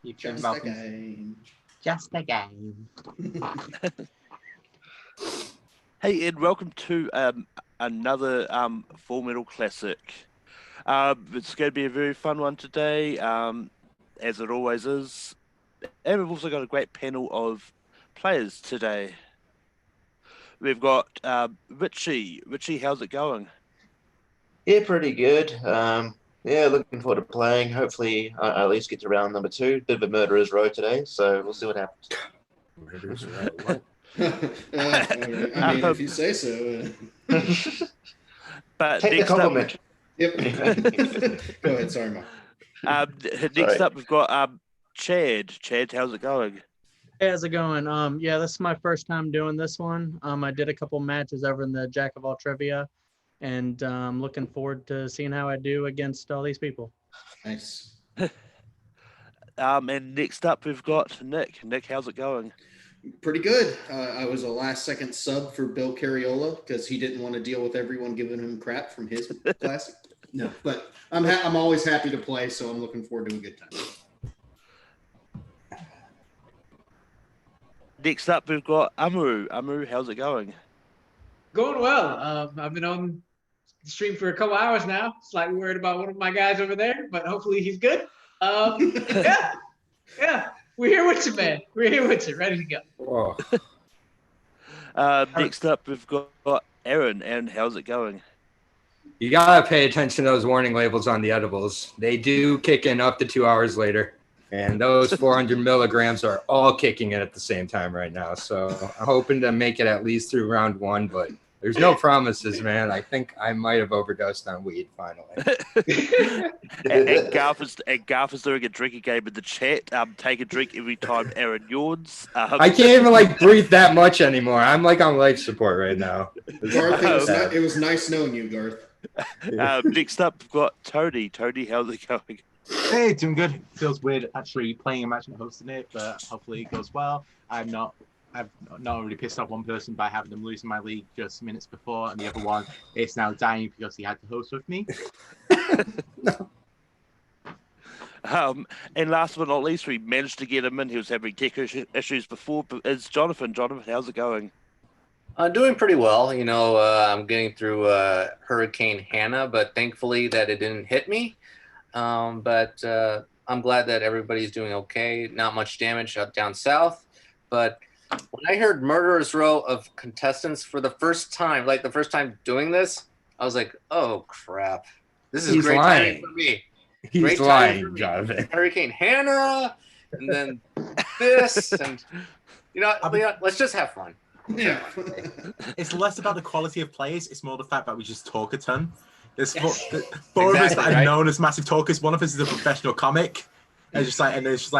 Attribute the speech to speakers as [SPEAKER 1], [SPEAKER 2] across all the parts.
[SPEAKER 1] You've been
[SPEAKER 2] Just a
[SPEAKER 1] welcome.
[SPEAKER 2] game.
[SPEAKER 1] Just a game.
[SPEAKER 3] Hey, and welcome to another Full Metal Classic. It's going to be a very fun one today, as it always is. And we've also got a great panel of players today. We've got Richie. Richie, how's it going?
[SPEAKER 4] Yeah, pretty good. Yeah, looking forward to playing. Hopefully, I at least get to round number 2. Bit of a murderer's row today, so we'll see what happens.
[SPEAKER 5] Murder's row. What?
[SPEAKER 2] I mean, if you say so.
[SPEAKER 3] But
[SPEAKER 4] Take the
[SPEAKER 3] next up,
[SPEAKER 4] compliment.
[SPEAKER 2] Yep. Go ahead. Sorry, Mark.
[SPEAKER 3] next
[SPEAKER 4] Sorry.
[SPEAKER 3] up, we've got Chad. Chad, how's it going?
[SPEAKER 6] Hey, how's it going? Yeah, this is my first time doing this one. I did a couple matches over in the Jack of All Trivia, and I'm looking forward to seeing how I do against all these people.
[SPEAKER 2] Nice.
[SPEAKER 3] And next up, we've got Nick. Nick, how's it going?
[SPEAKER 2] Pretty good. I was a last-second sub for Bill Carriola because he didn't want to deal with everyone giving him crap from his classic. No, but I'm always happy to play, so I'm looking forward to a good time.
[SPEAKER 3] Next up, we've got Amaru. Amaru, how's it going?
[SPEAKER 7] Going well. I've been on the stream for a couple hours now. Slightly worried about one of my guys over there, but hopefully he's good. Yeah. We're here with you, man. We're here with you, ready to go.
[SPEAKER 5] Whoa.
[SPEAKER 3] Next up, we've got Aaron. Aaron, how's it going?
[SPEAKER 5] You gotta pay attention to those warning labels on the edibles. They do kick in up to 2 hours later. And those 400 milligrams are all kicking in at the same time right now. So I'm hoping to make it at least through round 1, but there's no promises, man. I think I might have overdosed on weed finally.
[SPEAKER 3] and Garth is doing a drinking game in the chat. Take a drink every time Aaron yawns.
[SPEAKER 5] I can't even breathe that much anymore. I'm on life support right now.
[SPEAKER 2] Garth, it was nice knowing you, Garth.
[SPEAKER 3] Next up, we've got Tony. Tony, how's it going?
[SPEAKER 1] Hey, doing good. Feels weird actually playing a match and hosting it, but hopefully it goes well. I've not really pissed off one person by having them lose in my league just minutes before, and the other one is now dying because he had to host with me.
[SPEAKER 3] And last but not least, we managed to get him in. He was having tech issues before, but it's Jonathan. Jonathan, how's it going?
[SPEAKER 8] I'm doing pretty well. You know, I'm getting through Hurricane Hannah, but thankfully that it didn't hit me. But I'm glad that everybody's doing okay. Not much damage up down south. But when I heard Murderer's Row of contestants for the first time, the first time doing this, I was like, oh, crap. This is great timing for me.
[SPEAKER 5] He's
[SPEAKER 8] Great
[SPEAKER 5] lying, Jonathan.
[SPEAKER 8] Hurricane Hannah, and then this, and, let's just have fun.
[SPEAKER 2] Yeah.
[SPEAKER 1] It's less about the quality of players, it's more the fact that we just talk a ton. There's four of us that are known as massive talkers. One of us is a professional comic. And it's just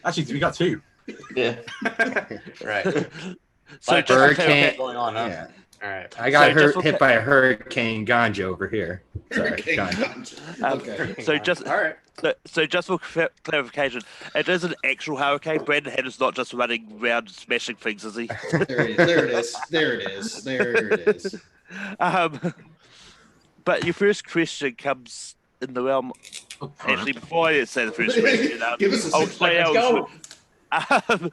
[SPEAKER 1] actually we got 2.
[SPEAKER 4] Yeah.
[SPEAKER 8] Right.
[SPEAKER 3] So
[SPEAKER 8] just
[SPEAKER 5] Hurricane
[SPEAKER 8] going on, huh?
[SPEAKER 5] Yeah.
[SPEAKER 8] All right.
[SPEAKER 5] I got hit by a hurricane ganja over here. Sorry,
[SPEAKER 2] Hurricane
[SPEAKER 5] ganja.
[SPEAKER 2] Okay.
[SPEAKER 3] So just
[SPEAKER 8] All right.
[SPEAKER 3] so just for clarification, it is an actual hurricane. Brandon Haddon's not just running around smashing things, is he?
[SPEAKER 2] There it is.
[SPEAKER 3] But your first question comes in the realm. Actually, before I say the first question,
[SPEAKER 2] Give us a
[SPEAKER 3] I'll
[SPEAKER 2] 6
[SPEAKER 3] play
[SPEAKER 2] seconds.
[SPEAKER 3] out.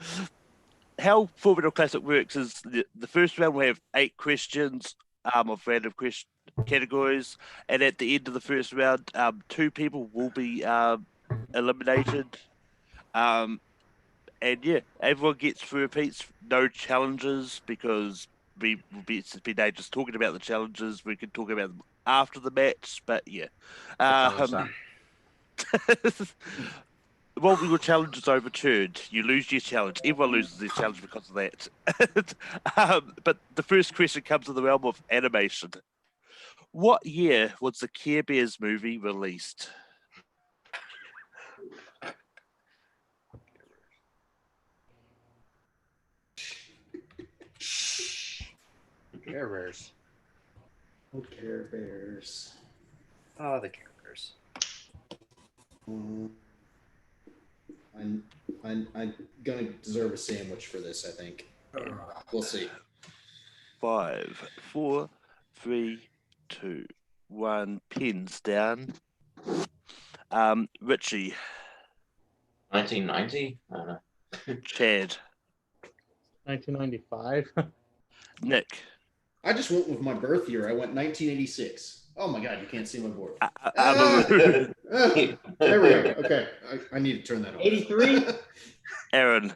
[SPEAKER 3] How Full Metal Classic works is the first round we have 8 questions of random question categories, and at the end of the first round, 2 people will be eliminated. And yeah, everyone gets 3 repeats, no challenges, because we will be just talking about the challenges. We can talk about them after the match, but yeah. Well, your challenge is overturned. You lose your challenge. Everyone loses their challenge because of that. But the first question comes in the realm of animation. What year was the Care Bears movie released?
[SPEAKER 8] Care Bears.
[SPEAKER 2] Oh, Care Bears.
[SPEAKER 8] Oh, the Care Bears.
[SPEAKER 2] I'm gonna deserve a sandwich for this, I think. We'll see.
[SPEAKER 3] 5, 4, 3, 2, 1. Pins down. Richie.
[SPEAKER 4] 1990.
[SPEAKER 3] Chad,
[SPEAKER 6] 1995.
[SPEAKER 3] Nick,
[SPEAKER 2] I just went with my birth year. I went 1986. Oh my God, you can't see my board.
[SPEAKER 3] Amaru,
[SPEAKER 2] There we go. Okay, I need to turn that off.
[SPEAKER 7] 83.
[SPEAKER 3] Aaron,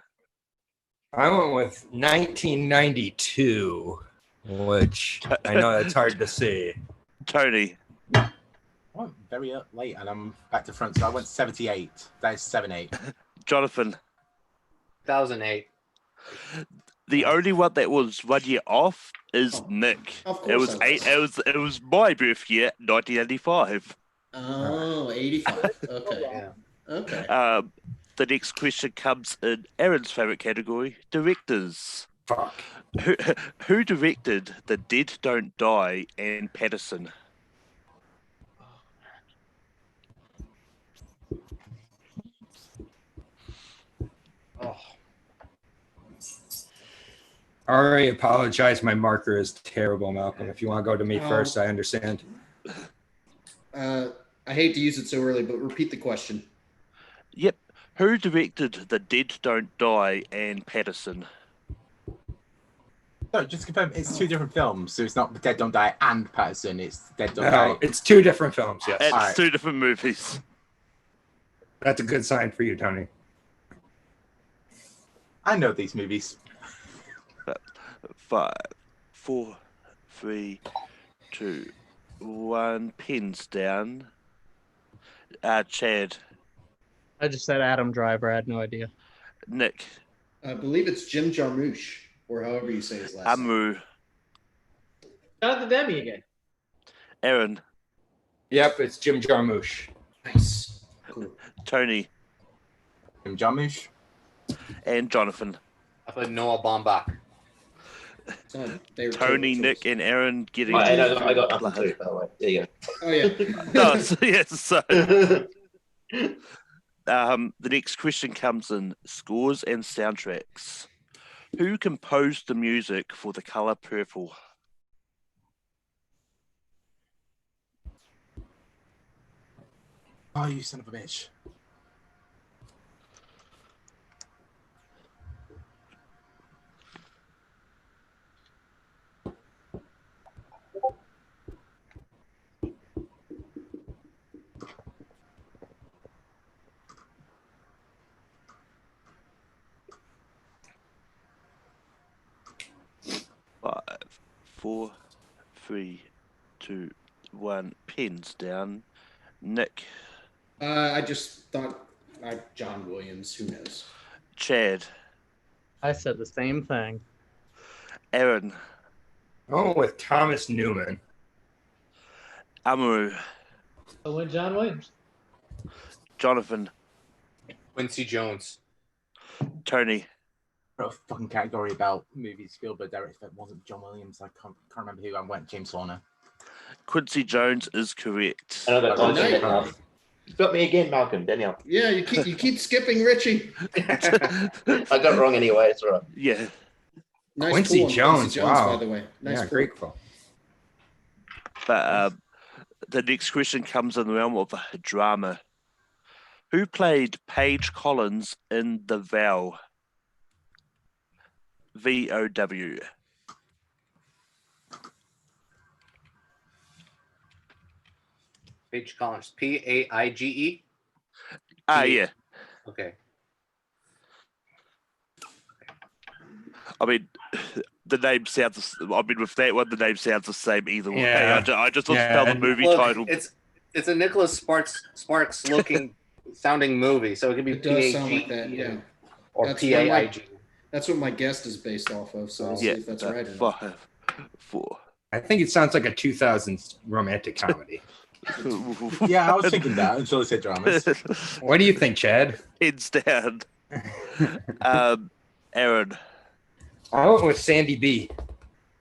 [SPEAKER 5] I went with 1992, which I know that's hard to see.
[SPEAKER 3] Tony,
[SPEAKER 1] I went very late, and I'm back to front, so I went 78. That is 7-8.
[SPEAKER 3] Jonathan.
[SPEAKER 8] 2008.
[SPEAKER 3] The only one that was 1 year off is Nick.
[SPEAKER 2] Of course
[SPEAKER 3] It was
[SPEAKER 2] I was.
[SPEAKER 3] It was my birth year, 1985.
[SPEAKER 2] Oh, 85. Okay.
[SPEAKER 8] Yeah.
[SPEAKER 2] Okay.
[SPEAKER 3] The next question comes in Aaron's favorite category: directors.
[SPEAKER 5] Fuck.
[SPEAKER 3] Who directed The Dead Don't Die and Patterson?
[SPEAKER 5] Oh. I already apologize. My marker is terrible, Malcolm. If you want to go to me first, I understand.
[SPEAKER 2] I hate to use it so early, but repeat the question.
[SPEAKER 3] Yep. Who directed The Dead Don't Die and Patterson?
[SPEAKER 1] So just to confirm, it's two different films, so it's not The Dead Don't Die and Patterson. It's Dead Don't
[SPEAKER 5] No,
[SPEAKER 1] Die.
[SPEAKER 5] it's two different films. Yes,
[SPEAKER 3] It's
[SPEAKER 1] Alright.
[SPEAKER 3] two different movies.
[SPEAKER 5] that's a good sign for you, Tony.
[SPEAKER 1] I know these movies.
[SPEAKER 3] 5, 4, 3, 2, 1. Pins down. Chad,
[SPEAKER 6] I just said Adam Driver. I had no idea.
[SPEAKER 3] Nick,
[SPEAKER 2] I believe it's Jim Jarmusch, or however you say his last name.
[SPEAKER 3] Amaru,
[SPEAKER 7] Jonathan Demme again.
[SPEAKER 3] Aaron,
[SPEAKER 5] Yep, it's Jim Jarmusch.
[SPEAKER 2] Nice. Cool.
[SPEAKER 3] Tony,
[SPEAKER 1] Jim Jarmusch.
[SPEAKER 3] and Jonathan.
[SPEAKER 8] I put Noah Baumbach.
[SPEAKER 3] Tony, Nick, and Aaron getting.
[SPEAKER 4] I got nothing too, by the way. There you
[SPEAKER 2] Oh, yeah.
[SPEAKER 3] No, so, yes, so,
[SPEAKER 4] go.
[SPEAKER 3] the next question comes in scores and soundtracks. Who composed the music for The Color Purple?
[SPEAKER 1] Oh, you son of a bitch.
[SPEAKER 3] Five, 4, 3, 2, 1. Pens down. Nick,
[SPEAKER 2] I just thought John Williams. Who knows?
[SPEAKER 3] Chad,
[SPEAKER 6] I said the same thing.
[SPEAKER 3] Aaron,
[SPEAKER 5] Oh, with Thomas Newman.
[SPEAKER 3] Amaru,
[SPEAKER 7] I went John Williams.
[SPEAKER 3] Jonathan,
[SPEAKER 8] Quincy Jones.
[SPEAKER 3] Tony,
[SPEAKER 1] A fucking category about movies Spielberg directed that wasn't John Williams. I can't remember who. I went James Horner.
[SPEAKER 3] Quincy Jones is correct.
[SPEAKER 4] I got
[SPEAKER 2] Oh,
[SPEAKER 4] Quincy
[SPEAKER 2] nice.
[SPEAKER 4] Jones. You got me again, Malcolm. Daniel.
[SPEAKER 2] Yeah, you keep skipping Richie.
[SPEAKER 4] I got it wrong anyway. It's all right.
[SPEAKER 3] Yeah.
[SPEAKER 2] Nice
[SPEAKER 5] Quincy
[SPEAKER 2] pull on
[SPEAKER 5] Jones, wow.
[SPEAKER 2] by the way. Nice
[SPEAKER 5] Yeah,
[SPEAKER 2] pull.
[SPEAKER 5] great call.
[SPEAKER 3] But the next question comes in the realm of drama. Who played Paige Collins in The Vow? VOW.
[SPEAKER 8] Paige Collins. Paige.
[SPEAKER 3] Yeah.
[SPEAKER 8] Okay.
[SPEAKER 3] I mean, the name sounds. I mean, with that one, the name sounds the same either way.
[SPEAKER 5] Yeah.
[SPEAKER 3] I just
[SPEAKER 5] Yeah,
[SPEAKER 3] spell the
[SPEAKER 5] and-
[SPEAKER 3] movie
[SPEAKER 8] Look,
[SPEAKER 3] title.
[SPEAKER 8] it's a Nicholas Sparks looking sounding movie, so it could be
[SPEAKER 2] It does sound like that,
[SPEAKER 8] PAGE
[SPEAKER 2] yeah.
[SPEAKER 8] or
[SPEAKER 2] That's where
[SPEAKER 8] PAIG.
[SPEAKER 2] That's what my guest is based off of, so we'll see
[SPEAKER 3] Yeah,
[SPEAKER 2] if that's right or not.
[SPEAKER 3] 5, 4.
[SPEAKER 5] I think it sounds like a 2000s romantic comedy.
[SPEAKER 1] Yeah, I was thinking that until I said dramas.
[SPEAKER 5] What do you think, Chad?
[SPEAKER 3] Heads down. Aaron,
[SPEAKER 5] I went with Sandy B.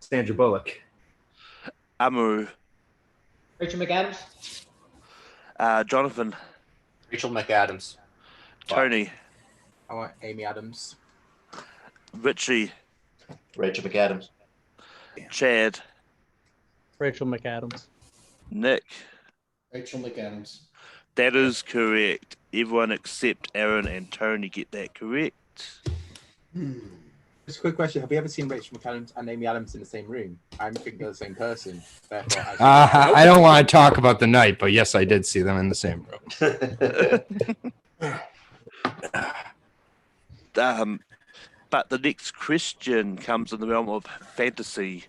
[SPEAKER 5] Sandra Bullock.
[SPEAKER 3] Amaru,
[SPEAKER 7] Rachel McAdams.
[SPEAKER 3] Jonathan,
[SPEAKER 8] Rachel McAdams.
[SPEAKER 3] Tony,
[SPEAKER 1] I want Amy Adams.
[SPEAKER 3] Richie,
[SPEAKER 4] Rachel McAdams.
[SPEAKER 3] Chad,
[SPEAKER 6] Rachel McAdams.
[SPEAKER 3] Nick,
[SPEAKER 2] Rachel McAdams.
[SPEAKER 3] That is correct. Everyone except Aaron and Tony get that correct.
[SPEAKER 1] Just a quick question: have you ever seen Rachel McAdams and Amy Adams in the same room? I'm thinking they're the same person. Therefore,
[SPEAKER 5] I don't want to talk about the night, but yes, I did see them in the same room.
[SPEAKER 3] But the next question comes in the realm of fantasy.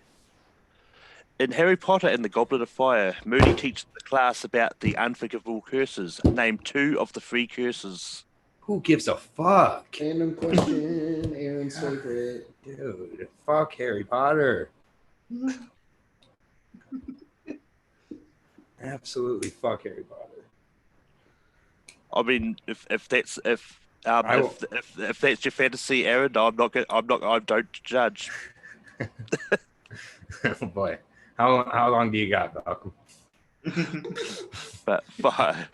[SPEAKER 3] In Harry Potter and the Goblet of Fire, Moody teaches the class about the unforgivable curses. Name 2 of the 3 curses.
[SPEAKER 5] Who gives a fuck?
[SPEAKER 2] Random question, Aaron's favorite.
[SPEAKER 5] Dude, fuck Harry Potter. Absolutely fuck Harry Potter.
[SPEAKER 3] I mean, if that's your fantasy, Aaron, I don't judge.
[SPEAKER 5] Oh boy. How long do you got, Malcolm?
[SPEAKER 3] But 5.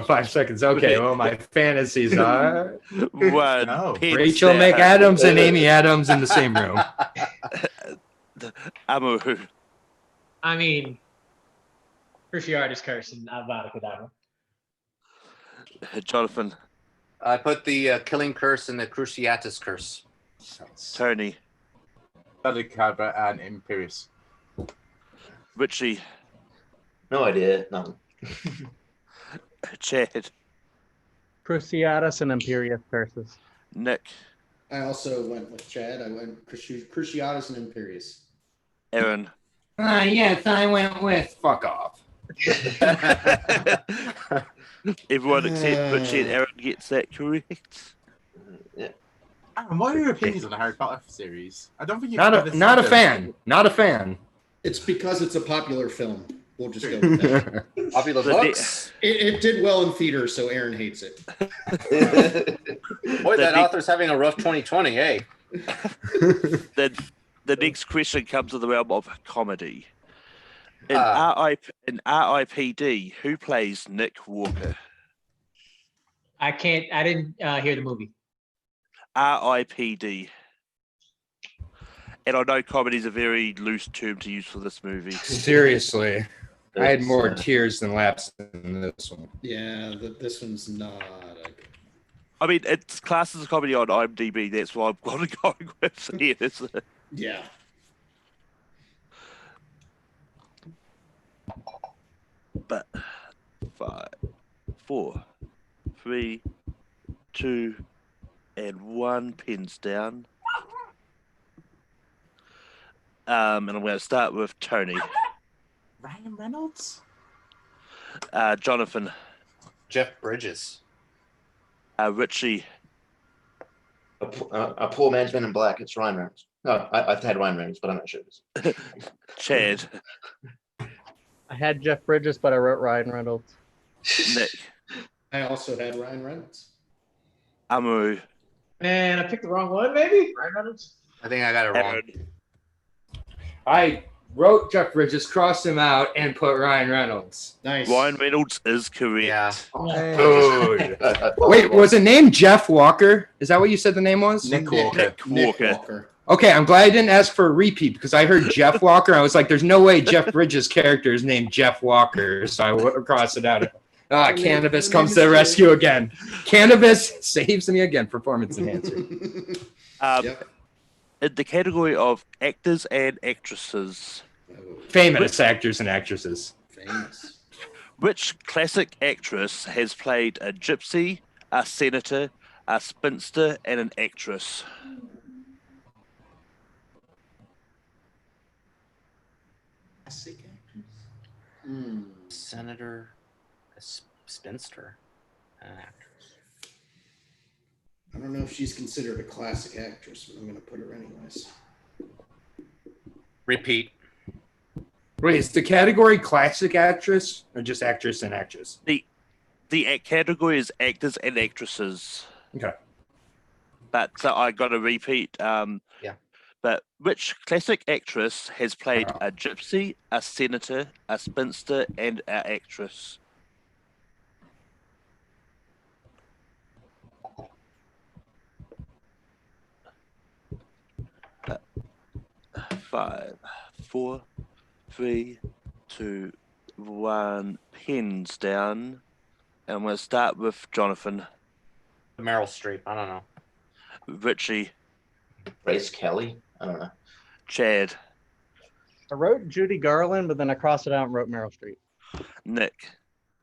[SPEAKER 5] 5 seconds. Okay, well, my fantasies are
[SPEAKER 3] 1.
[SPEAKER 1] No.
[SPEAKER 5] Rachel McAdams and Amy Adams in the same room.
[SPEAKER 3] Amu.
[SPEAKER 7] I mean, Cruciatus curse and Avada Kedavra.
[SPEAKER 3] Jonathan.
[SPEAKER 8] I put the killing curse and the Cruciatus curse.
[SPEAKER 3] Tony.
[SPEAKER 1] Cadabra and Imperius.
[SPEAKER 3] Richie.
[SPEAKER 4] No idea. No.
[SPEAKER 3] Chad.
[SPEAKER 6] Cruciatus and Imperius curses.
[SPEAKER 3] Nick.
[SPEAKER 2] I also went with Chad. I went Cruciatus and Imperius.
[SPEAKER 3] Aaron.
[SPEAKER 5] Yes, I went with fuck off.
[SPEAKER 3] Everyone except Richie and Aaron gets that correct.
[SPEAKER 1] Aaron, what are your opinions on the Harry Potter series? I don't think
[SPEAKER 5] Not a fan. Not a fan.
[SPEAKER 2] It's because it's a popular film. We'll just go with that.
[SPEAKER 8] Popular books.
[SPEAKER 2] It did well in theaters, so Aaron hates it.
[SPEAKER 8] Boy, that author's having a rough 2020, eh?
[SPEAKER 3] The next question comes in the realm of comedy. In RIPD, who plays Nick Walker?
[SPEAKER 7] I didn't hear the movie.
[SPEAKER 3] RIPD. And I know comedy is a very loose term to use for this movie.
[SPEAKER 5] Seriously. I had more tears than laughs in this one.
[SPEAKER 2] Yeah, this one's not a good.
[SPEAKER 3] I mean, it's classed as a comedy on IMDb. That's why I've got to go with it.
[SPEAKER 2] Yeah.
[SPEAKER 3] But 5, 4, 3, 2, and 1. Pins down. And I'm going to start with Tony.
[SPEAKER 1] Ryan Reynolds?
[SPEAKER 3] Jonathan.
[SPEAKER 8] Jeff Bridges.
[SPEAKER 3] Richie.
[SPEAKER 4] A poor man's Men in Black. It's Ryan Reynolds. No, I've had Ryan Reynolds, but I'm not sure it is.
[SPEAKER 3] Chad.
[SPEAKER 6] I had Jeff Bridges, but I wrote Ryan Reynolds.
[SPEAKER 3] Nick.
[SPEAKER 2] I also had Ryan Reynolds.
[SPEAKER 3] Amu.
[SPEAKER 7] Man, I picked the wrong one, maybe? Ryan Reynolds?
[SPEAKER 8] I think I got it wrong.
[SPEAKER 3] Aaron.
[SPEAKER 5] I wrote Jeff Bridges, crossed him out, and put Ryan Reynolds.
[SPEAKER 2] Nice.
[SPEAKER 3] Ryan Reynolds is correct.
[SPEAKER 8] Yeah.
[SPEAKER 5] Dude. Wait, was it named Jeff Walker? Is that what you said the name was?
[SPEAKER 1] Nick Walker.
[SPEAKER 3] Nick Walker.
[SPEAKER 5] Okay, I'm glad I didn't ask for a repeat because I heard Jeff Walker. I was like, there's no way Jeff Bridges' character is named Jeff Walker. So I crossed it out. Cannabis comes to the rescue again. Cannabis saves me again. Performance enhancer.
[SPEAKER 2] Yep.
[SPEAKER 3] In the category of actors and actresses.
[SPEAKER 5] Famous actors and actresses.
[SPEAKER 2] Famous.
[SPEAKER 3] Which classic actress has played a gypsy, a senator, a spinster, and an actress?
[SPEAKER 2] Classic actress.
[SPEAKER 8] Senator, a spinster, an actress.
[SPEAKER 2] I don't know if she's considered a classic actress, but I'm going to put her anyways.
[SPEAKER 8] Repeat.
[SPEAKER 5] Wait, is the category classic actress or just actress and actress?
[SPEAKER 3] The category is actors and actresses.
[SPEAKER 5] Okay.
[SPEAKER 3] But so I got to repeat.
[SPEAKER 8] Yeah.
[SPEAKER 3] But which classic actress has played a gypsy, a senator, a spinster, and an actress? Five, 4, 3, 2, 1. Pens down. And I'm going to start with Jonathan.
[SPEAKER 8] Meryl Streep. I don't know.
[SPEAKER 3] Richie.
[SPEAKER 4] Grace Kelly. I don't know.
[SPEAKER 3] Chad.
[SPEAKER 6] I wrote Judy Garland, but then I crossed it out and wrote Meryl Streep.
[SPEAKER 3] Nick.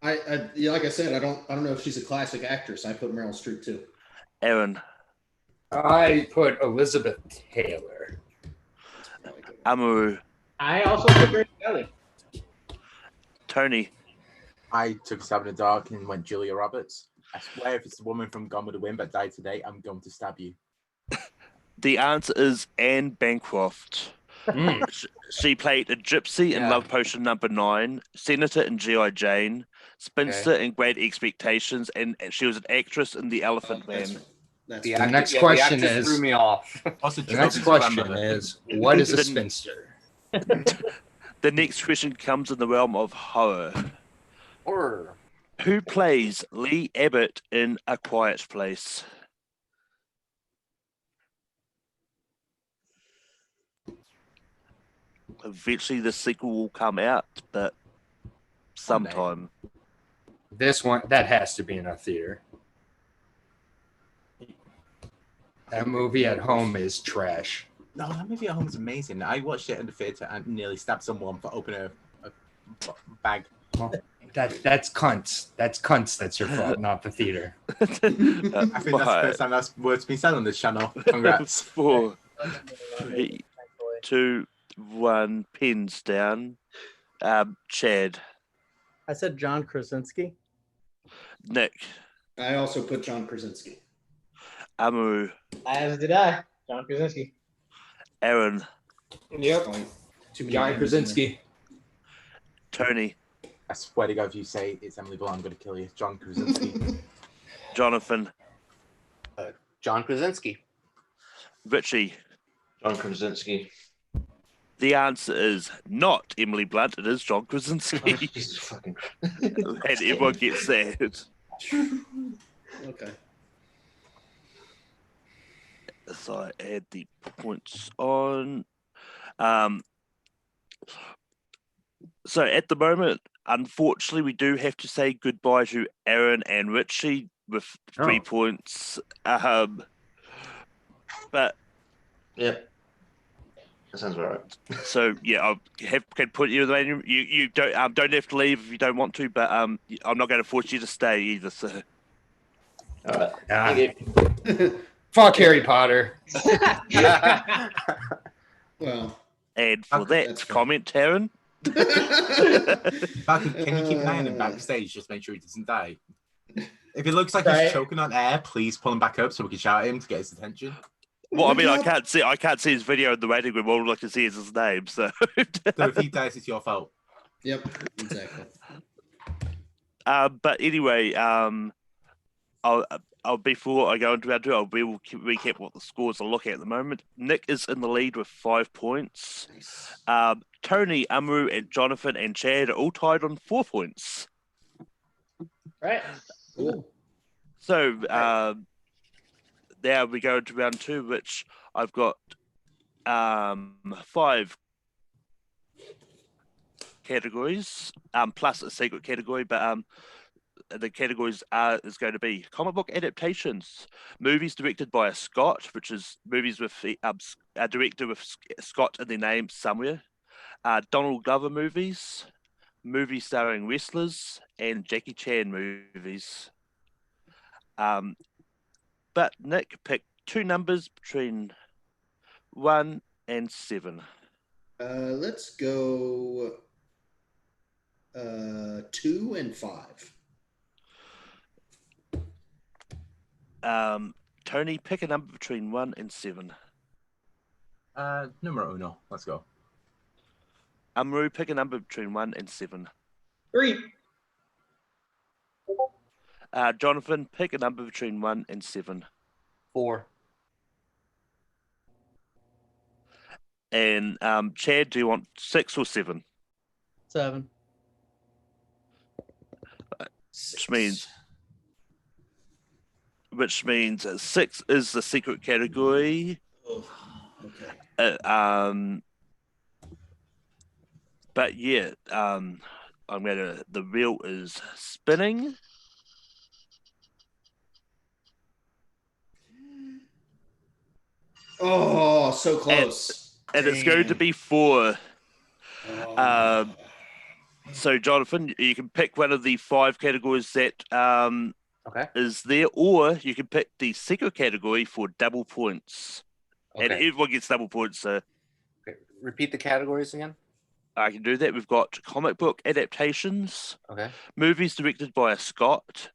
[SPEAKER 2] Yeah, like I said, I don't know if she's a classic actress. I put Meryl Streep too.
[SPEAKER 3] Aaron.
[SPEAKER 5] I put Elizabeth Taylor.
[SPEAKER 3] Amaru.
[SPEAKER 7] I also put Grace Kelly.
[SPEAKER 3] Tony.
[SPEAKER 1] I took a stab in the dark and went Julia Roberts. I swear if it's the woman from Gone with the Wind but died today, I'm going to stab you.
[SPEAKER 3] The answer is Anne Bancroft. She played a gypsy in Love Potion #9, Senator in G.I. Jane, Spinster in Great Expectations, and she was an actress in The Elephant Man.
[SPEAKER 8] The
[SPEAKER 5] next question
[SPEAKER 8] the actress
[SPEAKER 5] is-
[SPEAKER 8] threw me off.
[SPEAKER 1] Also,
[SPEAKER 5] The next question is, what is a spinster?
[SPEAKER 3] The next question comes in the realm of horror.
[SPEAKER 8] Horror.
[SPEAKER 3] Who plays Lee Abbott in A Quiet Place? Eventually the sequel will come out, but sometime.
[SPEAKER 5] This one, that has to be in a theater. That movie at home is trash.
[SPEAKER 1] No, that movie at home is amazing. I watched it in the theater and nearly stabbed someone for opening a bag.
[SPEAKER 5] Well, that's cunts. That's cunts. That's your fault, not the theater.
[SPEAKER 1] I think that's the first time that's word's been said on this channel. Congrats.
[SPEAKER 3] 4, 3, 2, 1, pins down. Chad.
[SPEAKER 6] I said John Krasinski.
[SPEAKER 3] Nick.
[SPEAKER 2] I also put John Krasinski.
[SPEAKER 3] Amaru.
[SPEAKER 7] As did I. John Krasinski.
[SPEAKER 3] Aaron.
[SPEAKER 5] Yep. John Krasinski.
[SPEAKER 3] Tony.
[SPEAKER 1] I swear to God, if you say it's Emily Blunt, I'm going to kill you. John Krasinski.
[SPEAKER 3] Jonathan.
[SPEAKER 8] John Krasinski.
[SPEAKER 3] Richie.
[SPEAKER 4] John Krasinski.
[SPEAKER 3] The answer is not Emily Blunt. It is John Krasinski.
[SPEAKER 4] Jesus fucking.
[SPEAKER 3] And everyone gets that.
[SPEAKER 2] Okay.
[SPEAKER 3] So I add the points on. So at the moment, unfortunately, we do have to say goodbye to Aaron and Richie with 3 points. But
[SPEAKER 4] Yep. That sounds all right.
[SPEAKER 3] so yeah, can put you in the room. You don't have to leave if you don't want to, but I'm not going to force you to stay either. So
[SPEAKER 4] All right. Thank you.
[SPEAKER 5] Fuck Harry Potter.
[SPEAKER 2] Well,
[SPEAKER 3] and for
[SPEAKER 1] Okay,
[SPEAKER 3] that
[SPEAKER 2] that's fair.
[SPEAKER 3] comment, Aaron.
[SPEAKER 1] Can you keep an eye on him backstage? Just make sure he doesn't die. If it looks like
[SPEAKER 7] Right.
[SPEAKER 1] he's choking on air, please pull him back up so we can shout at him to get his attention.
[SPEAKER 3] Well, I mean, I can't see his video in the waiting room. All I can see is his name. So,
[SPEAKER 1] So if he dies, it's your fault.
[SPEAKER 2] yep, exactly.
[SPEAKER 3] but anyway, I'll before I go into round 2, I'll recap what the scores are looking at the moment. Nick is in the lead with 5 points. Tony, Amaru, and Jonathan and Chad are all tied on 4 points.
[SPEAKER 7] Right.
[SPEAKER 2] Cool.
[SPEAKER 3] So now we go into round 2, which I've got 5 categories, plus a secret category, but the categories is going to be comic book adaptations, movies directed by a Scott, which is movies with a director with Scott in their name somewhere, Donald Glover movies, movies starring wrestlers, and Jackie Chan movies. But Nick picked 2 numbers between 1 and 7.
[SPEAKER 2] Let's go 2 and 5.
[SPEAKER 3] Tony, pick a number between 1 and 7.
[SPEAKER 1] Numero uno. Let's go.
[SPEAKER 3] Amaru, pick a number between 1 and 7.
[SPEAKER 7] 3.
[SPEAKER 3] Jonathan, pick a number between 1 and 7.
[SPEAKER 8] 4.
[SPEAKER 3] And Chad, do you want 6 or 7?
[SPEAKER 6] 7.
[SPEAKER 3] Which means 6 is the secret category.
[SPEAKER 2] Oh, okay.
[SPEAKER 3] But yeah, the wheel is spinning.
[SPEAKER 2] so close.
[SPEAKER 3] And it's going to
[SPEAKER 2] Damn.
[SPEAKER 3] be 4.
[SPEAKER 2] Oh.
[SPEAKER 3] So, Jonathan, you can pick one of the 5 categories that
[SPEAKER 8] Okay.
[SPEAKER 3] is there, or you can pick the second category for double points. And
[SPEAKER 8] Okay.
[SPEAKER 3] everyone gets double points, so
[SPEAKER 8] Okay. Repeat the categories again.
[SPEAKER 3] I can do that. We've got comic book adaptations,
[SPEAKER 8] Okay.
[SPEAKER 3] movies directed by a Scott,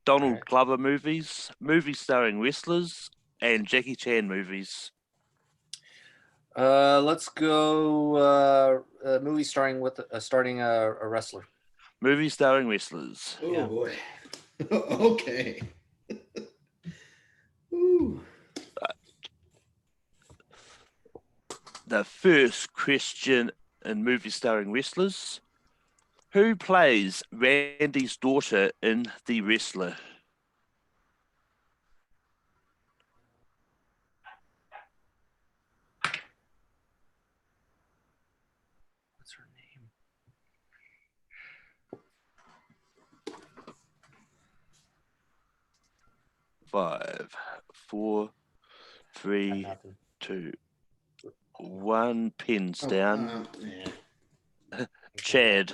[SPEAKER 3] Donald
[SPEAKER 8] Alright.
[SPEAKER 3] Glover movies, movies starring wrestlers, and Jackie Chan movies.
[SPEAKER 8] Let's go. Movie starting a wrestler.
[SPEAKER 3] Movies starring wrestlers.
[SPEAKER 2] Oh
[SPEAKER 8] Yeah.
[SPEAKER 2] boy. Okay. Ooh.
[SPEAKER 3] The first question in movies starring wrestlers. Who plays Randy's daughter in The Wrestler?
[SPEAKER 8] What's her name?
[SPEAKER 3] 5, 4, 3,
[SPEAKER 8] Nothing.
[SPEAKER 3] 2, 1. Pins
[SPEAKER 2] Oh,
[SPEAKER 3] down.
[SPEAKER 2] yeah.
[SPEAKER 3] Chad,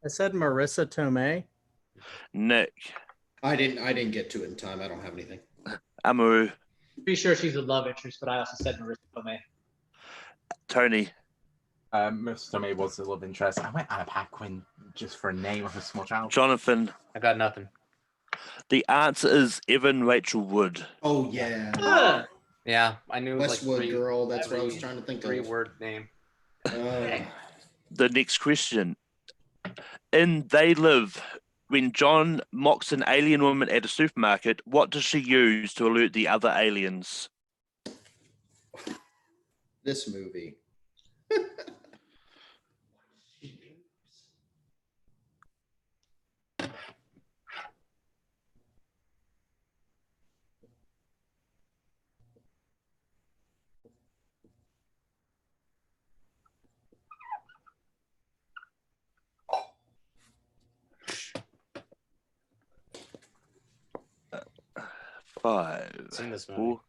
[SPEAKER 6] I said Marissa Tomei.
[SPEAKER 3] Nick,
[SPEAKER 2] I didn't get to it in time. I don't have anything.
[SPEAKER 3] Amu,
[SPEAKER 7] Pretty sure she's a love interest, but I also said Marissa Tomei.
[SPEAKER 3] Tony,
[SPEAKER 1] Most of me was a love interest. I went Anna Paquin just for a name of a small child.
[SPEAKER 3] Jonathan.
[SPEAKER 8] I got nothing.
[SPEAKER 3] The answer is Evan Rachel Wood.
[SPEAKER 2] Oh yeah.
[SPEAKER 7] Ah,
[SPEAKER 8] Yeah, I knew it was
[SPEAKER 2] Westwood
[SPEAKER 8] like
[SPEAKER 2] Girl. That's what I was trying to think of.
[SPEAKER 8] 3-word name.
[SPEAKER 3] The next question. In They Live, when John mocks an alien woman at a supermarket, what does she use to alert the other aliens?
[SPEAKER 2] This movie.
[SPEAKER 3] Five,
[SPEAKER 8] Seen this movie.
[SPEAKER 3] 4,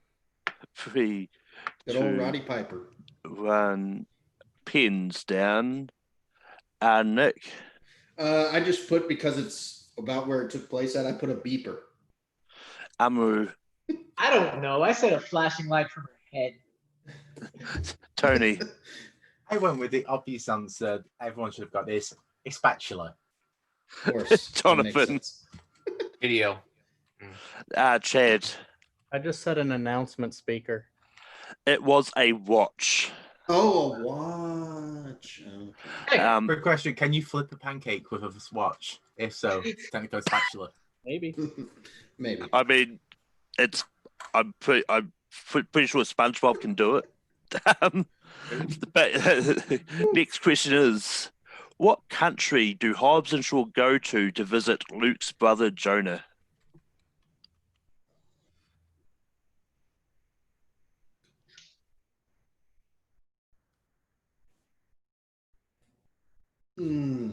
[SPEAKER 3] 3,
[SPEAKER 2] Good old
[SPEAKER 3] 2,
[SPEAKER 2] Roddy Piper.
[SPEAKER 3] 1. Pins down. Nick,
[SPEAKER 2] I just put, because it's about where it took place at, I put a beeper.
[SPEAKER 3] Amu,
[SPEAKER 7] I don't know. I said a flashing light from her head.
[SPEAKER 3] Tony,
[SPEAKER 1] I went with the obvious answer. Everyone should have got this. A spatula.
[SPEAKER 2] Of course. that makes
[SPEAKER 3] Jonathan.
[SPEAKER 2] sense.
[SPEAKER 8] Video.
[SPEAKER 3] Chad.
[SPEAKER 6] I just said an announcement speaker.
[SPEAKER 3] It was a watch.
[SPEAKER 2] Oh, a watch. Okay.
[SPEAKER 7] Hey,
[SPEAKER 1] Quick question: can you flip a pancake with a watch? If so, technically a spatula.
[SPEAKER 6] Maybe.
[SPEAKER 2] Maybe.
[SPEAKER 3] I mean, I'm pretty sure SpongeBob can do it. But next question is, what country do Hobbs and Shaw go to visit Luke's brother Jonah?
[SPEAKER 2] Hmm.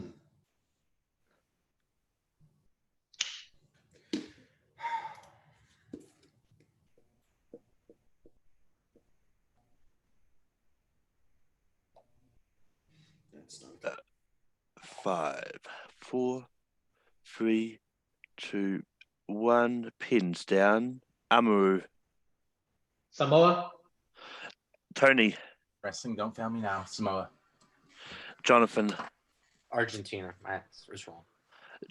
[SPEAKER 2] That's not good.
[SPEAKER 3] 5, 4, 3, 2, 1. Pins down. Amaru.
[SPEAKER 7] Samoa.
[SPEAKER 3] Tony.
[SPEAKER 1] Wrestling, don't fail me now. Samoa.
[SPEAKER 3] Jonathan.
[SPEAKER 8] Argentina. That's wrong.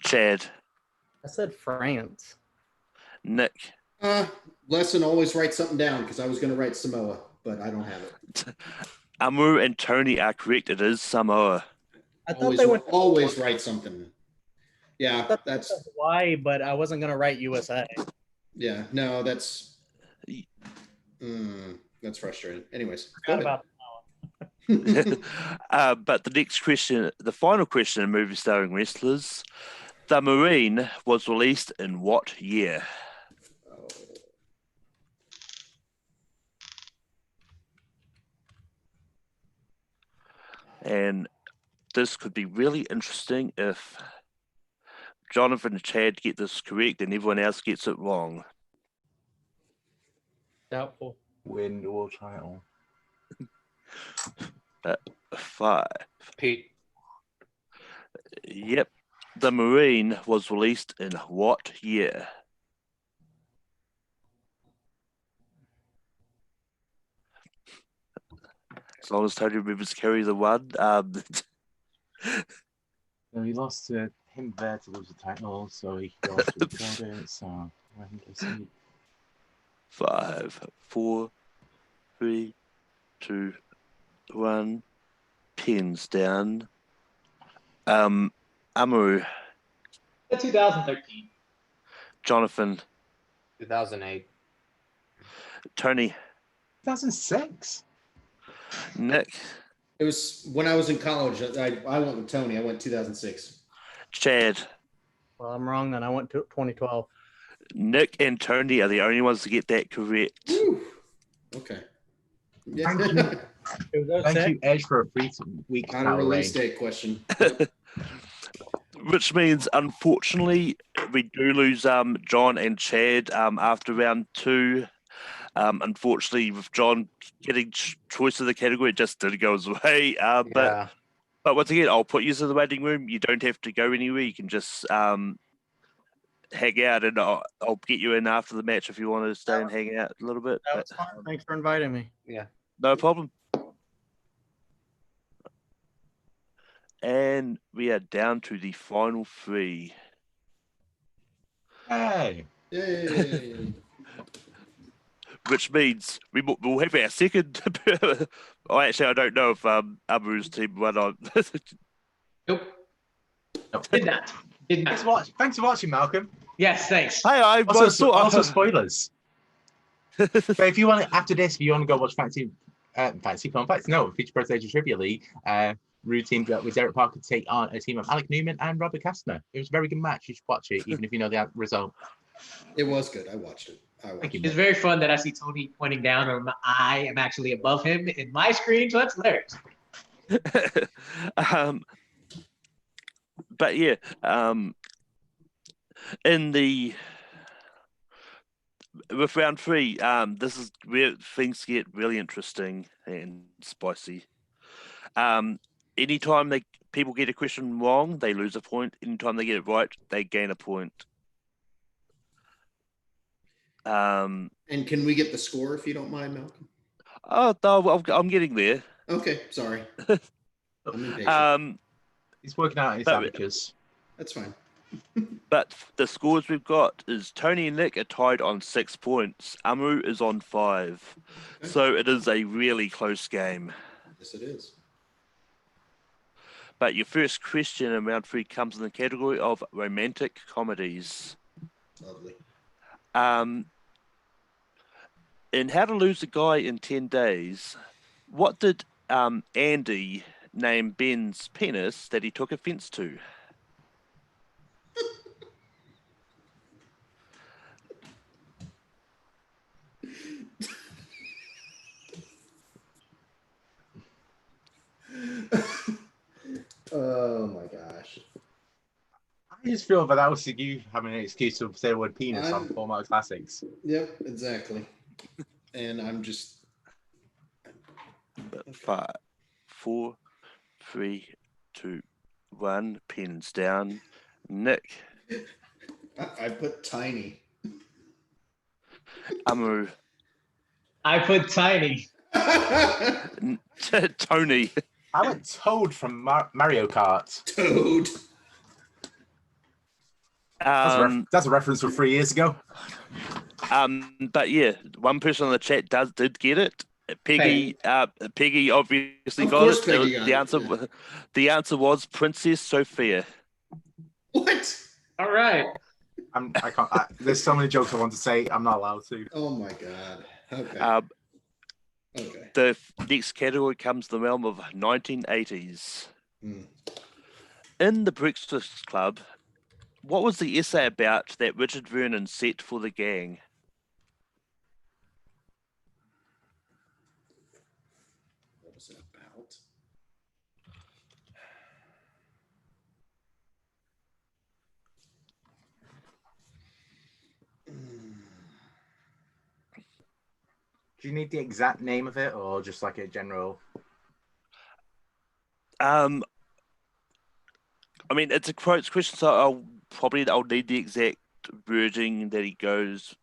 [SPEAKER 3] Chad.
[SPEAKER 6] I said France.
[SPEAKER 3] Nick.
[SPEAKER 2] Lesson, always write something down, because I was going to write Samoa, but I don't have it.
[SPEAKER 3] Amaru and Tony are correct. It is Samoa.
[SPEAKER 6] I thought
[SPEAKER 2] Always,
[SPEAKER 6] they went
[SPEAKER 2] always write something. Yeah,
[SPEAKER 6] to
[SPEAKER 2] that's
[SPEAKER 6] Hawaii, but I wasn't gonna write USA.
[SPEAKER 2] yeah. No, that's that's frustrating. Anyways, go
[SPEAKER 6] Forgot
[SPEAKER 2] ahead.
[SPEAKER 6] about
[SPEAKER 3] But the next question, the final question in movie starring wrestlers, The Marine was released in what year?
[SPEAKER 2] Oh.
[SPEAKER 3] And this could be really interesting if Jonathan and Chad get this correct and everyone else gets it wrong.
[SPEAKER 6] Doubtful.
[SPEAKER 1] Win the world title.
[SPEAKER 3] Five.
[SPEAKER 8] Pete.
[SPEAKER 3] Yep. The Marine was released in what year? As long as Tony remembers carry the one.
[SPEAKER 1] So he lost to him there to lose the title, so he lost to record it. So I think he's
[SPEAKER 3] 5, 4, 3, 2, 1. Pins down. Amu,
[SPEAKER 7] 2013.
[SPEAKER 3] Jonathan,
[SPEAKER 8] 2008.
[SPEAKER 3] Tony,
[SPEAKER 1] 2006.
[SPEAKER 3] Nick,
[SPEAKER 2] It was when I was in college. I went with Tony. I went 2006.
[SPEAKER 3] Chad.
[SPEAKER 6] Well, I'm wrong then. I went to 2012.
[SPEAKER 3] Nick and Tony are the only ones to get that correct.
[SPEAKER 2] Woo. Okay. Yeah.
[SPEAKER 1] Thank you.
[SPEAKER 6] It was
[SPEAKER 1] Thank
[SPEAKER 6] 06.
[SPEAKER 1] you, Edge, for a 3-week
[SPEAKER 2] On a
[SPEAKER 1] title
[SPEAKER 2] release
[SPEAKER 1] reign.
[SPEAKER 2] date question.
[SPEAKER 3] Which means, unfortunately, we do lose John and Chad after round 2. Unfortunately, with John getting choice of the category, it just didn't go his way.
[SPEAKER 8] Yeah.
[SPEAKER 3] But once again, I'll put you in the waiting room. You don't have to go anywhere. You can just hang out, and I'll get you in after the match if you want to stay and hang out a little bit.
[SPEAKER 6] That was fun. Thanks for inviting me.
[SPEAKER 3] No problem. And we are down to the final 3.
[SPEAKER 1] Hey.
[SPEAKER 2] Yay.
[SPEAKER 3] Which means we'll have our second. I don't know if Amu's team won on.
[SPEAKER 7] Nope. Did not. Did not.
[SPEAKER 1] Thanks for watching, Malcolm.
[SPEAKER 7] Yes, thanks.
[SPEAKER 3] Hey, I
[SPEAKER 1] Also spoilers. But if you want, after this, if you want to go watch Fancy Fun Facts, no, Future Presidential Trivia League, Rude teamed up with Derek Parker to take on a team of Alec Newman and Robert Kastner. It was a very good match. You should watch it, even if you know the result.
[SPEAKER 2] It was good. I watched it.
[SPEAKER 1] Thank you.
[SPEAKER 7] It's very fun that I see Tony pointing down, or I am actually above him in my screen, so that's hilarious.
[SPEAKER 3] But yeah, with round 3, this is where things get really interesting and spicy. Anytime people get a question wrong, they lose a point. Anytime they get it right, they gain a point.
[SPEAKER 2] And can we get the score if you don't mind, Malcolm?
[SPEAKER 3] Oh no, I'm getting there.
[SPEAKER 2] Okay, sorry. I'm impatient.
[SPEAKER 1] He's working out his amateurs.
[SPEAKER 2] That's fine.
[SPEAKER 3] But the scores we've got is Tony and Nick are tied on 6 points. Amu is on 5.
[SPEAKER 2] Okay.
[SPEAKER 3] So it is a really close game.
[SPEAKER 2] Yes, it is.
[SPEAKER 3] But your first question in round 3 comes in the category of romantic comedies.
[SPEAKER 2] Lovely.
[SPEAKER 3] In How to Lose a Guy in 10 Days, what did Andy name Ben's penis that he took offense to?
[SPEAKER 2] Oh my gosh.
[SPEAKER 1] I just feel that was you having an excuse to say the word penis on Format Classics.
[SPEAKER 2] Yep, exactly. And I'm just
[SPEAKER 3] 5, 4, 3, 2, 1. Pens down. Nick.
[SPEAKER 2] I put tiny.
[SPEAKER 3] Amu.
[SPEAKER 7] I put tiny.
[SPEAKER 3] Tony.
[SPEAKER 1] I went Toad from Mario Kart.
[SPEAKER 2] Toad.
[SPEAKER 1] That's a reference from 3 years ago.
[SPEAKER 3] But yeah, one person on the chat did get it. Peggy obviously
[SPEAKER 2] Of
[SPEAKER 3] got
[SPEAKER 2] course
[SPEAKER 3] it.
[SPEAKER 2] Peggy got it,
[SPEAKER 3] The answer was Princess Sophia.
[SPEAKER 2] What?
[SPEAKER 7] All right.
[SPEAKER 1] I can't. There's so many jokes I want to say. I'm not allowed to.
[SPEAKER 2] Oh my god. Okay. Okay.
[SPEAKER 3] The next category comes the realm of 1980s. In The Breakfast Club, what was the essay about that Richard Vernon set for the gang?
[SPEAKER 2] What was it about?
[SPEAKER 1] Do you need the exact name of it, or just like a general
[SPEAKER 3] I mean, it's a quotes question, so I'll need the exact wording that he goes.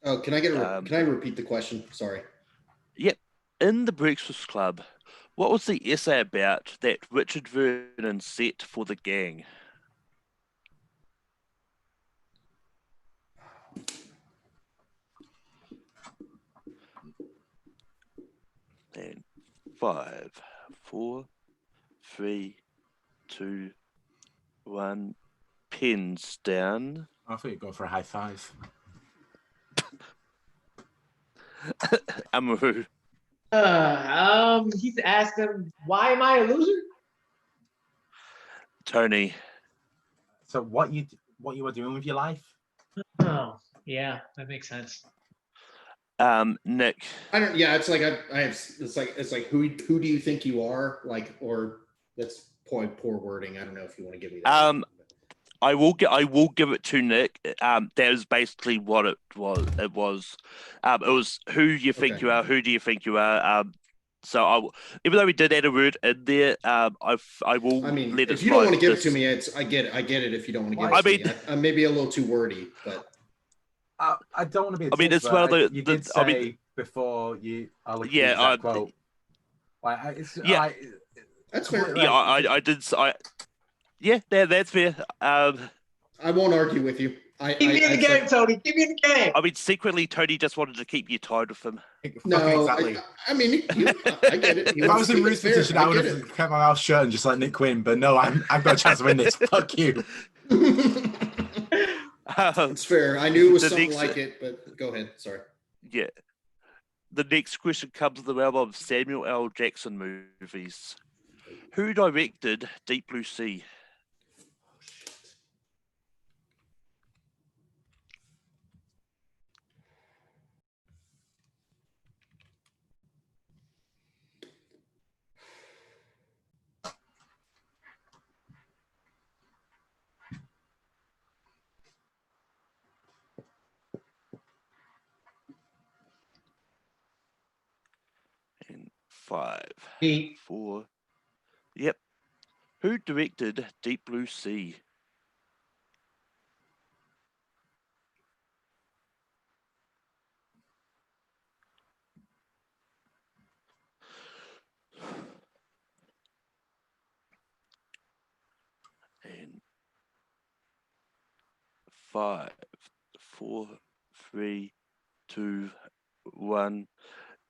[SPEAKER 2] Oh, can I repeat the question? Sorry.
[SPEAKER 3] Yep. In the Breakfast Club, what was the essay about that Richard Vernon set for the gang? And 5, 4, 3, 2, 1. Pins down.
[SPEAKER 1] I thought you'd go for a high five.
[SPEAKER 3] Amaru.
[SPEAKER 7] He's asked him, why am I a loser?
[SPEAKER 3] Tony.
[SPEAKER 1] So what you were doing with your life?
[SPEAKER 7] Oh, yeah, that makes sense.
[SPEAKER 3] Nick.
[SPEAKER 2] I don't. Yeah, it's like I have. It's like who do you think you are? Like, or that's poor wording. I don't know if you want to give me that.
[SPEAKER 3] I will give it to Nick. That is basically what it was. It was who you think you are. Who do you think you are? So even though we did add a word in there, I will.
[SPEAKER 2] I mean,
[SPEAKER 3] let
[SPEAKER 2] if
[SPEAKER 3] it
[SPEAKER 2] you don't want to give
[SPEAKER 3] this.
[SPEAKER 2] it to me, I get it. If you don't want to give it to me, I'm maybe a little too wordy, but
[SPEAKER 1] I don't want to be.
[SPEAKER 3] It's one of the.
[SPEAKER 1] You did say before you. Quote.
[SPEAKER 2] That's fair.
[SPEAKER 3] Yeah, I did. Yeah, that's fair.
[SPEAKER 2] I won't argue with you.
[SPEAKER 7] Keep me in the game, Tony. Keep me in the game.
[SPEAKER 3] I mean, secretly, Tony just wanted to keep you tied with him.
[SPEAKER 2] No,
[SPEAKER 1] exactly.
[SPEAKER 2] I mean, I get it.
[SPEAKER 1] If I was in Ruth's position, I would have kept my mouth shut and just let Nick win. But no, I've got a chance to win this. Fuck you.
[SPEAKER 2] It's fair. I knew it was something like it, but go ahead. Sorry.
[SPEAKER 3] Yeah. The next question comes in the realm of Samuel L. Jackson movies. Who directed Deep Blue Sea? And 5, 4. Yep. Who directed Deep Blue Sea? And 5, 4, 3, 2, 1.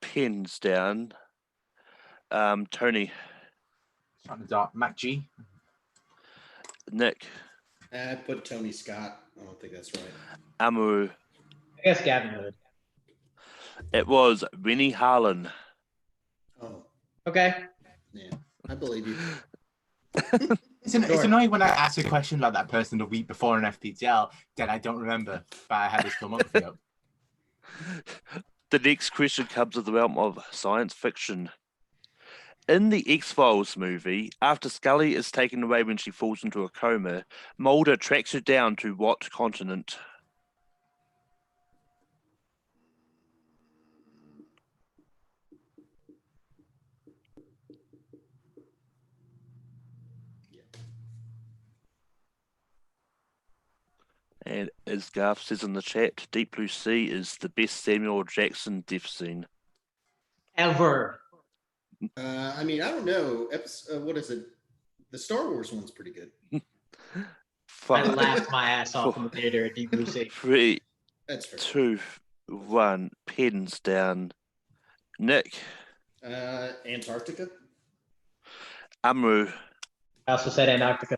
[SPEAKER 3] Pins down. Tony.
[SPEAKER 1] On the dot. Mac G.
[SPEAKER 3] Nick.
[SPEAKER 2] I put Tony Scott. I don't think that's right.
[SPEAKER 3] Amaru.
[SPEAKER 7] I guess Gavin Hood.
[SPEAKER 3] It was Rennie Harlan.
[SPEAKER 2] Oh.
[SPEAKER 7] Okay.
[SPEAKER 2] Yeah, I believe you.
[SPEAKER 1] It's annoying when I ask a question about that person the week before an FPTL that I don't remember, but I had this come up with you.
[SPEAKER 3] The next question comes in the realm of science fiction. In the X-Files movie, after Scully is taken away when she falls into a coma, Mulder tracks her down to what continent? And as Garth says in the chat, Deep Blue Sea is the best Samuel Jackson death scene.
[SPEAKER 7] Ever.
[SPEAKER 2] I mean, I don't know. What is it? The Star Wars one's pretty good.
[SPEAKER 3] 5,
[SPEAKER 7] I laughed my ass off in the theater at Deep Blue Sea.
[SPEAKER 3] 3,
[SPEAKER 2] That's fair.
[SPEAKER 3] 2, 1. Pens down. Nick.
[SPEAKER 2] Antarctica.
[SPEAKER 3] Amru.
[SPEAKER 7] I also said Antarctica.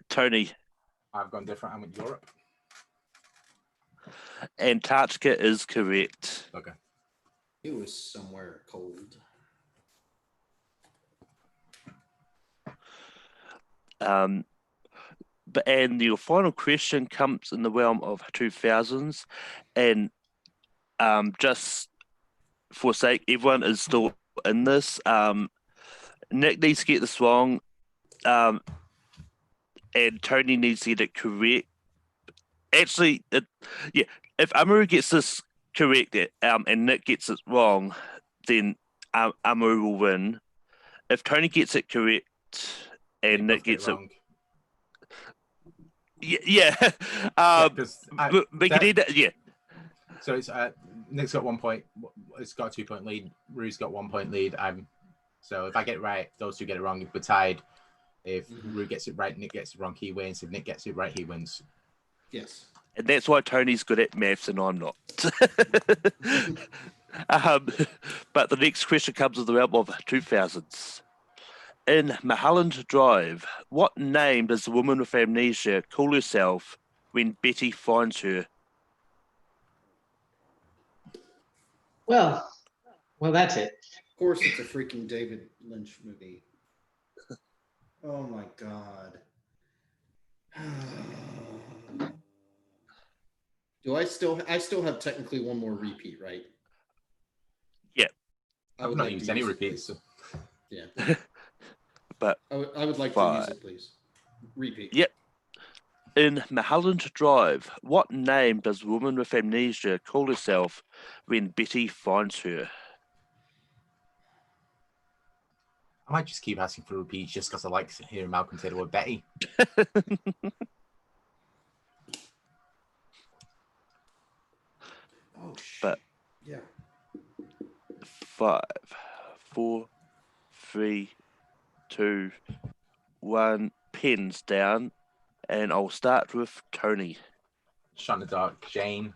[SPEAKER 3] Tony.
[SPEAKER 1] I've gone different. I'm with Europe.
[SPEAKER 3] Antarctica is correct.
[SPEAKER 1] Okay.
[SPEAKER 2] It was somewhere cold.
[SPEAKER 3] And your final question comes in the realm of 2000s, and just for sake, everyone is still in this. Nick needs to get this wrong, and Tony needs to get it correct. Actually, if Amaru gets this correct, and Nick gets it wrong, then Amu will win. If Tony gets it correct and Nick gets it
[SPEAKER 1] wrong.
[SPEAKER 3] yeah. We can end it, yeah.
[SPEAKER 1] So it's Nick's got 1 point. It's got a 2-point lead. Rue's got 1 point lead. So if I get it right, those two get it wrong. If we're tied, if Rue gets it right, Nick gets it wrong, he wins. If Nick gets it right, he wins.
[SPEAKER 2] Yes.
[SPEAKER 3] And that's why Tony's good at maths and I'm not. But the next question comes in the realm of 2000s. In Mulholland Drive, what name does the woman with amnesia call herself when Betty finds her?
[SPEAKER 7] Well, that's it.
[SPEAKER 2] Of course, it's a freaking David Lynch movie. Oh my god. I still have technically one more repeat, right?
[SPEAKER 3] Yeah.
[SPEAKER 1] I've not used any repeats. So.
[SPEAKER 2] Yeah.
[SPEAKER 3] But
[SPEAKER 2] I would like to use it, please. Repeat.
[SPEAKER 3] Yep. In Mulholland Drive, what name does the woman with amnesia call herself when Betty finds her?
[SPEAKER 1] I might just keep asking for repeats just because I like hearing Malcolm say the word Betty.
[SPEAKER 2] Oh, shit.
[SPEAKER 3] But
[SPEAKER 2] yeah.
[SPEAKER 3] 5, 4, 3, 2, 1. Pens down, and I'll start with Tony.
[SPEAKER 1] Shot in the dark, Jane.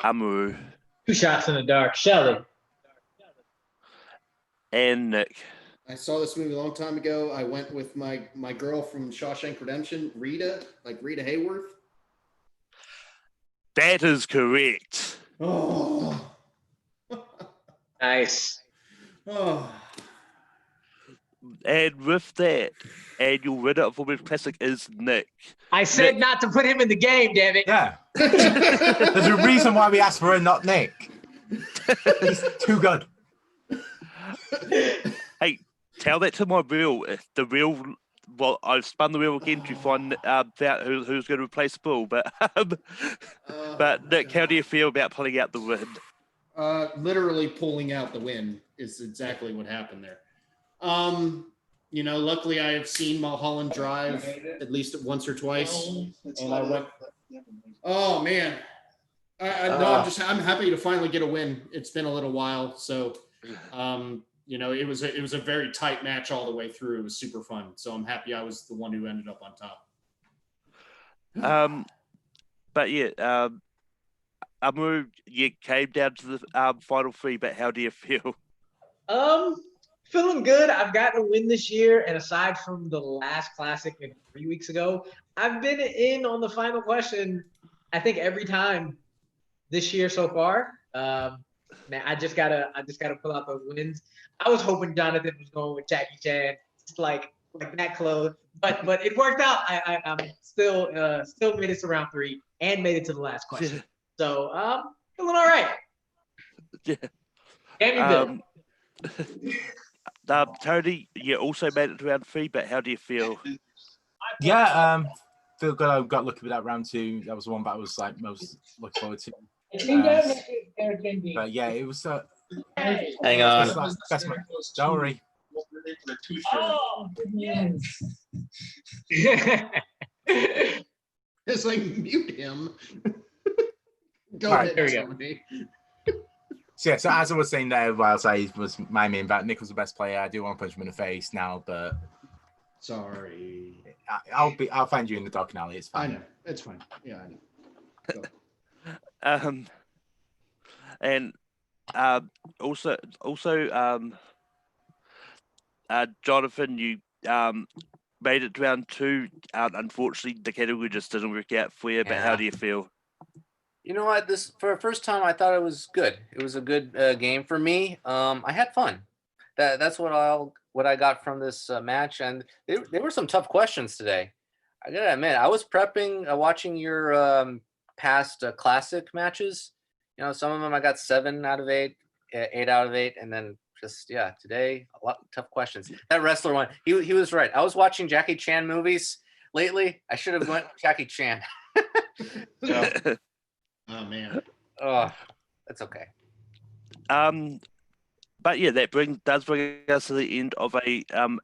[SPEAKER 3] Amu.
[SPEAKER 7] 2 shots in the dark, Shelley.
[SPEAKER 3] And Nick.
[SPEAKER 2] I saw this movie a long time ago. I went with my girl from Shawshank Redemption, Rita, like Rita Hayworth.
[SPEAKER 3] That is correct.
[SPEAKER 2] Oh.
[SPEAKER 7] Nice.
[SPEAKER 2] Oh.
[SPEAKER 3] And with that, annual winner of Women's Classic is Nick.
[SPEAKER 7] I said
[SPEAKER 3] Nick.
[SPEAKER 7] not to put him in the game, damn it.
[SPEAKER 1] Yeah. There's a reason why we asked for her, not Nick. He's too good.
[SPEAKER 3] Hey, tell that to my reel. Well, I've spun the wheel again to find out who's going to replace the Bull. But Nick, how do you feel about pulling out the win?
[SPEAKER 2] Literally pulling out the win is exactly what happened there. Luckily I have seen Mulholland Drive at least once or twice, and I went. Oh man, I'm happy to finally get a win. It's been a little while, so it was a very tight match all the way through. It was super fun, so I'm happy I was the one who ended up on top.
[SPEAKER 3] But yeah, Amu, you came down to the final 3, but how do you feel?
[SPEAKER 7] Feeling good. I've gotten a win this year, and aside from the last classic 3 weeks ago, I've been in on the final question, I think, every time this year so far. Man, I just gotta pull out those wins. I was hoping Jonathan was going with Jackie Chan, just like that close, but it worked out. I'm still made it to round 3 and made it to the last question. So feeling all right.
[SPEAKER 3] Yeah.
[SPEAKER 7] Damn you, Bill.
[SPEAKER 3] Tony, you also made it to round 3, but how do you feel?
[SPEAKER 1] Yeah, feel good. I got lucky with that round 2. That was the one that I was most looking forward to. But yeah, it was.
[SPEAKER 4] Hang on.
[SPEAKER 1] Best don't worry.
[SPEAKER 7] Oh,
[SPEAKER 2] It's like mute him. Go
[SPEAKER 1] Right,
[SPEAKER 2] ahead,
[SPEAKER 7] there we go.
[SPEAKER 2] Tony.
[SPEAKER 1] So yeah, so as I was saying there, whilst I was my main bet, Nick was the best player. I do want to punch him in the face now, but
[SPEAKER 2] Sorry.
[SPEAKER 1] I'll find you in the dark alley. It's
[SPEAKER 2] I
[SPEAKER 1] fine.
[SPEAKER 2] know. It's fine. Yeah, I know. Go.
[SPEAKER 3] And also, Jonathan, you made it to round 2. Unfortunately, the category just didn't work out for you. But how
[SPEAKER 8] Yeah.
[SPEAKER 3] do you feel?
[SPEAKER 8] You know what? This for the first time, I thought it was good. It was a good game for me. I had fun. That's what I got from this match, and there were some tough questions today. I gotta admit, I was prepping, watching your past classic matches. Some of them I got 7 out of 8, 8 out of 8, and then just today a lot of tough questions. That wrestler one, he was right. I was watching Jackie Chan movies lately. I should have went with Jackie Chan. So,
[SPEAKER 2] Oh man.
[SPEAKER 8] oh, that's okay.
[SPEAKER 3] But yeah, that does bring us to the end of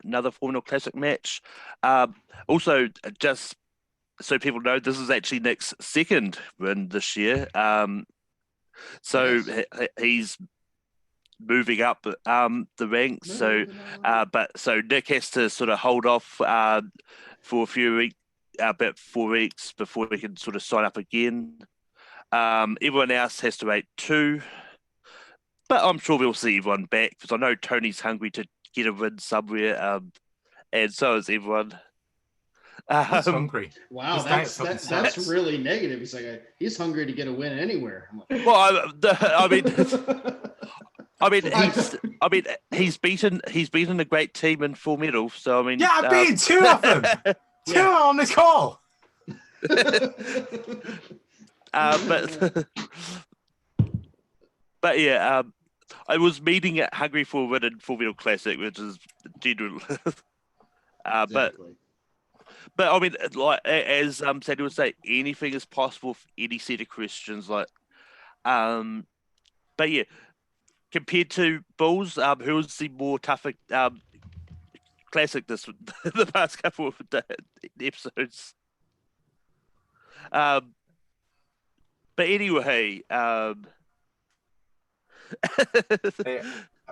[SPEAKER 3] another Formula Classic match. Also, just so people know, this is actually Nick's second win this year. So he's moving up the ranks. So Nick has to sort of hold off for a few weeks, about 4 weeks before he can sort of sign up again. Everyone else has to wait 2. But I'm sure we'll see everyone back because I know Tony's hungry to get a win somewhere, and so is everyone.
[SPEAKER 1] He's hungry.
[SPEAKER 2] Wow, that's really negative. He's like, he's hungry to get a win anywhere. Like,
[SPEAKER 3] well, he's beaten a great team in Full Metal. So I mean,
[SPEAKER 1] yeah, I beat 2 of them. 2 on this call.
[SPEAKER 3] But yeah, I was meeting at Hungry for a Win in Full Metal Classic, which is general.
[SPEAKER 2] exactly.
[SPEAKER 3] But I mean, like as Sandy would say, anything is possible for any set of questions. Like, but yeah, compared to Bulls, who was the more tougher classic the past couple of episodes? But anyway,
[SPEAKER 1] Hey,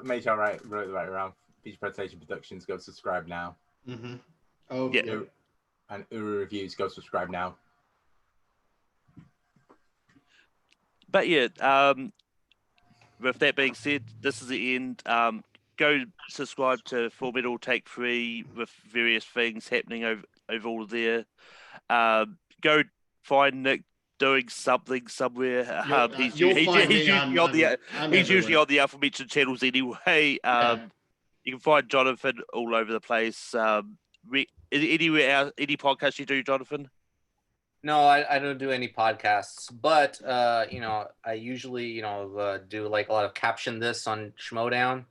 [SPEAKER 1] make sure I wrote the right around. Feature Presentation Productions, go subscribe now.
[SPEAKER 2] Mm-hmm. Oh
[SPEAKER 3] yeah.
[SPEAKER 1] And Uru Reviews, go subscribe now.
[SPEAKER 3] But yeah, with that being said, this is the end. Go subscribe to Full Metal Take 3 with various things happening over all there. Go find Nick doing something somewhere. He's usually on the aforementioned channels anyway. You can find Jonathan all over the place. Anywhere else, any podcast you do, Jonathan?
[SPEAKER 8] No, I don't do any podcasts, but I usually do like a lot of caption this on Schmodown,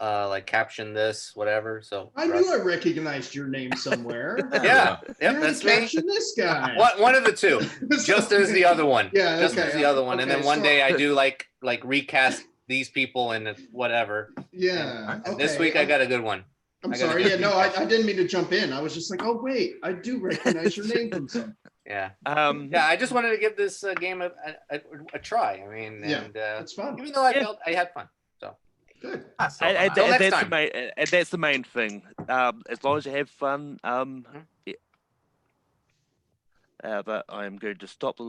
[SPEAKER 8] like caption this whatever. So
[SPEAKER 2] I knew I recognized your name somewhere.
[SPEAKER 8] yeah, that's me.
[SPEAKER 2] Caption this guy.
[SPEAKER 8] One of the two, just as the other one.
[SPEAKER 2] Yeah,
[SPEAKER 8] just as the other one, and then one day I do like recast these people and whatever.
[SPEAKER 2] Yeah.
[SPEAKER 8] And this week I got a good one.
[SPEAKER 2] I'm sorry. Yeah, no, I didn't mean to jump in. I was just like, oh wait, I do recognize your name from something.
[SPEAKER 8] Yeah. I just wanted to give this game a try. I mean, and
[SPEAKER 2] it's fun.
[SPEAKER 8] Even though I felt I had fun. So
[SPEAKER 2] good.
[SPEAKER 3] That's the main thing. As long as you have fun. But I am going to stop the